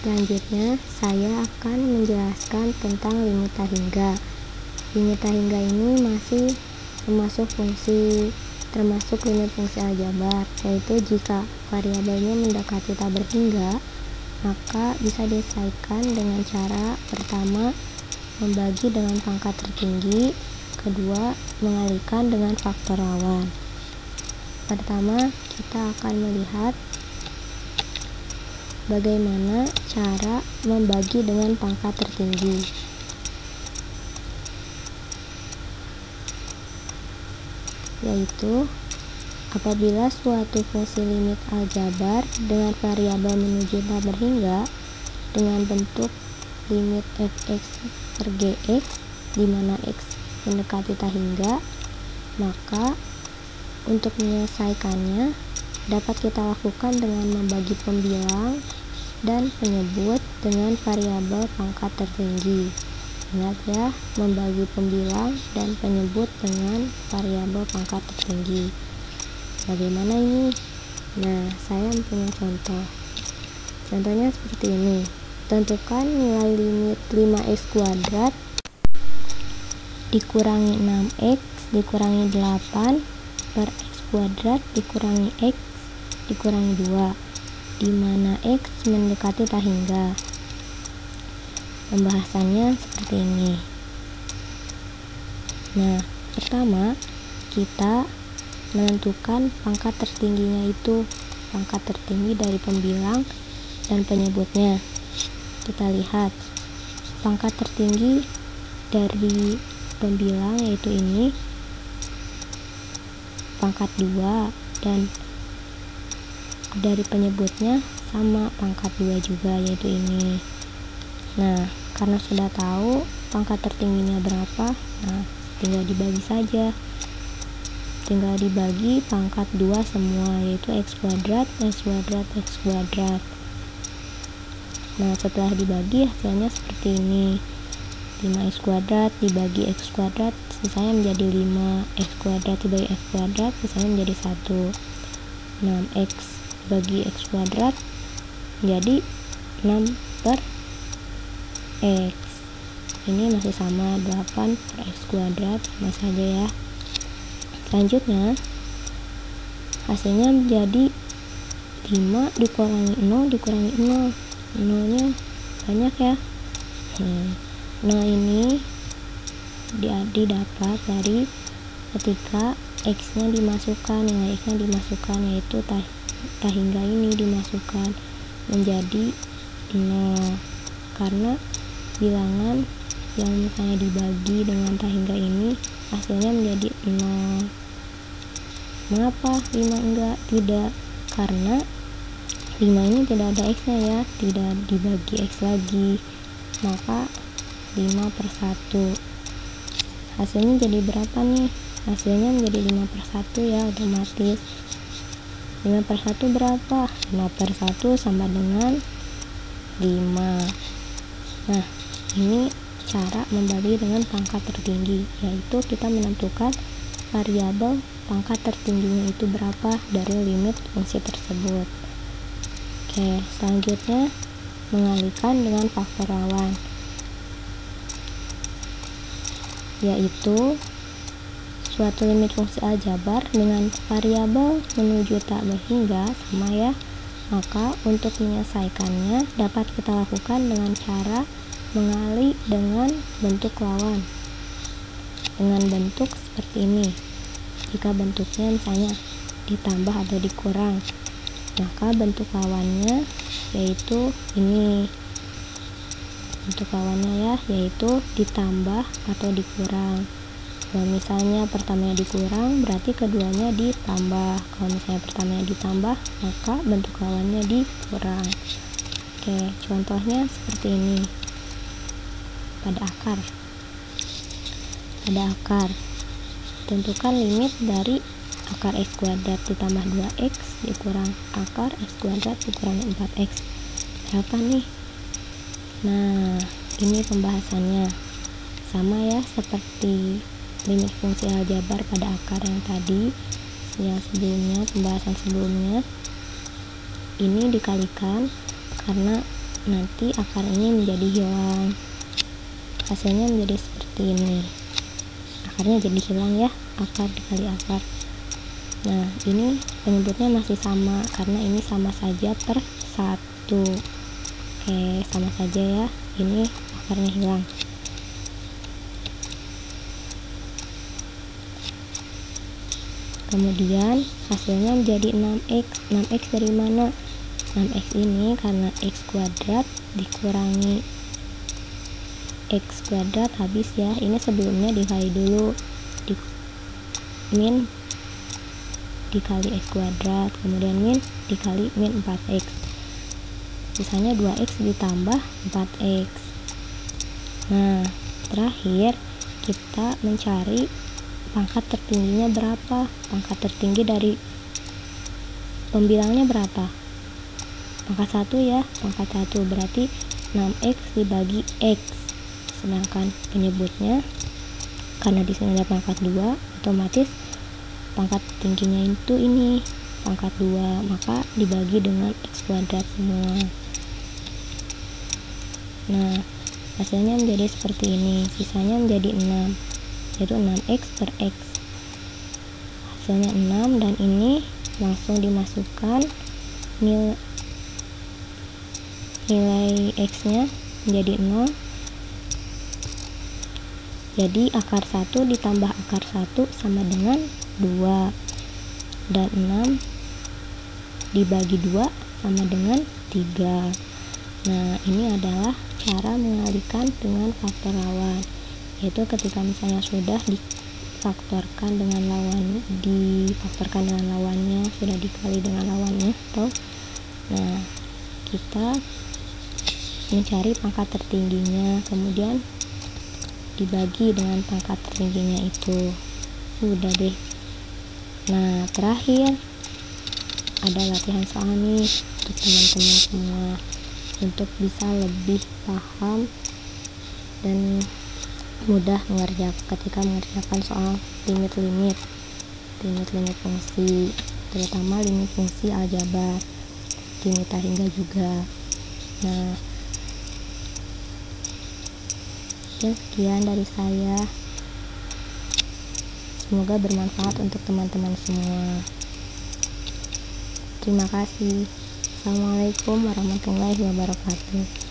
Selanjutnya, saya akan menjelaskan tentang limit hingga. Limit hingga ini masih termasuk limit fungsi aljabar, yaitu jika variabelnya mendekati tak berhingga, maka bisa diselesaikan dengan cara pertama, membagi dengan pangkat tertinggi, kedua, mengalihkan dengan faktor lawan. Pertama, kita akan melihat bagaimana cara membagi dengan pangkat tertinggi. Yaitu, apabila suatu fungsi limit aljabar dengan variabel menuju tak berhingga dengan bentuk limit fx per gx, di mana x mendekati tak hingga, maka untuk menyelesaikannya dapat kita lakukan dengan membagi pembilang dan penyebut dengan variabel pangkat tertinggi. Ingat ya, membagi pembilang dan penyebut dengan variabel pangkat tertinggi. Bagaimana ini? Nah, saya punya contoh. Contohnya seperti ini. Tentukan nilai limit 5x² dikurangi 6x dikurangi 8 per x² dikurangi x dikurangi 2, di mana x mendekati tak hingga. Pembahasannya seperti ini. Nah, pertama kita menentukan pangkat tertingginya, itu pangkat tertinggi dari pembilang dan penyebutnya. Kita lihat pangkat tertinggi dari pembilang, yaitu ini pangkat 2, dan dari penyebutnya sama pangkat 2 juga, yaitu ini. Nah, karena sudah tahu pangkat tertingginya berapa, nah tinggal dibagi saja. Tinggal dibagi pangkat 2 semua, yaitu x², x². Nah, setelah dibagi hasilnya seperti ini. 5x² dibagi x², sisanya menjadi 5. x² dibagi x², sisanya menjadi 1. 6x bagi x² menjadi 6 per x. Ini masih sama, 8 per x², sama saja ya. Selanjutnya hasilnya menjadi 5 dikurangi 0 dikurangi 0. 0 nya banyak ya. Nah, ini didapat dari ketika x nya dimasukkan, nilai x nya dimasukkan, yaitu tak hingga ini dimasukkan menjadi 0, karena bilangan yang misalnya dibagi dengan tak hingga ini hasilnya menjadi 0. Mengapa 5 enggak? Tidak, karena 5 ini tidak ada x nya ya, tidak dibagi x lagi, maka 5 per 1. Hasilnya jadi berapa nih? Hasilnya menjadi 5 per 1 ya, otomatis 5 per 1 berapa? 5 per 1 sama dengan 5. Nah, ini cara membagi dengan pangkat tertinggi, yaitu kita menentukan variabel pangkat tertingginya itu berapa dari limit fungsi tersebut. Oke, selanjutnya mengalihkan dengan faktor lawan, yaitu suatu limit fungsi aljabar dengan variabel menuju tak berhingga sama ya, maka untuk menyelesaikannya dapat kita lakukan dengan cara mengalih dengan bentuk lawan, dengan bentuk seperti ini. Jika bentuknya misalnya ditambah atau dikurang, maka bentuk lawannya yaitu ini. Bentuk lawannya ya, yaitu ditambah atau dikurang. Kalau misalnya pertamanya dikurang, berarti keduanya ditambah. Kalau misalnya pertamanya ditambah, maka bentuk lawannya dikurang. Oke, contohnya seperti ini. Pada akar, tentukan limit dari akar x² ditambah 2x dikurang akar x² dikurangi 4x. Berapa nih? Nah, ini pembahasannya sama ya seperti limit fungsi aljabar pada akar yang tadi, yang sebelumnya, pembahasan sebelumnya. Ini dikalikan karena nanti akar ini menjadi hilang. Hasilnya menjadi seperti ini, akarnya jadi hilang ya, akar dikali akar. Nah ini penyebutnya masih sama karena ini sama saja per 1. Oke, sama saja ya, ini akarnya hilang. Kemudian hasilnya menjadi 6x. 6x dari mana? 6x ini karena x kuadrat dikurangi x kuadrat habis ya. Ini sebelumnya dikali dulu, min dikali x kuadrat, kemudian min dikali min 4x, sisanya 2x ditambah 4x. Nah terakhir kita mencari pangkat tertingginya berapa. Pangkat tertinggi dari pembilangnya berapa? Pangkat 1 ya, pangkat 1 berarti 6x dibagi x, sedangkan penyebutnya karena di sini ada pangkat 2, otomatis pangkat tingginya itu ini pangkat 2, maka dibagi dengan x kuadrat semua. Nah hasilnya menjadi seperti ini, sisanya menjadi 6, yaitu 6x per x. Hasilnya 6, dan ini langsung dimasukkan nilai x nya menjadi 0. Jadi akar 1 ditambah akar 1 sama dengan 2, dan 6 dibagi 2 sama dengan 3. Nah ini adalah cara mengalihkan dengan faktor lawan, yaitu ketika misalnya sudah difaktorkan dengan lawannya, sudah dikali dengan lawannya nah kita mencari pangkat tertingginya, kemudian dibagi dengan pangkat tertingginya itu, udah deh. Nah terakhir ada latihan soal nih untuk teman-teman semua, untuk bisa lebih paham dan mudah ketika mengerjakan soal limit fungsi, terutama limit fungsi aljabar, limit hingga juga. Nah ya, sekian dari saya, semoga bermanfaat untuk teman-teman semua. Terima kasih. Assalamualaikum warahmatullahi wabarakatuh.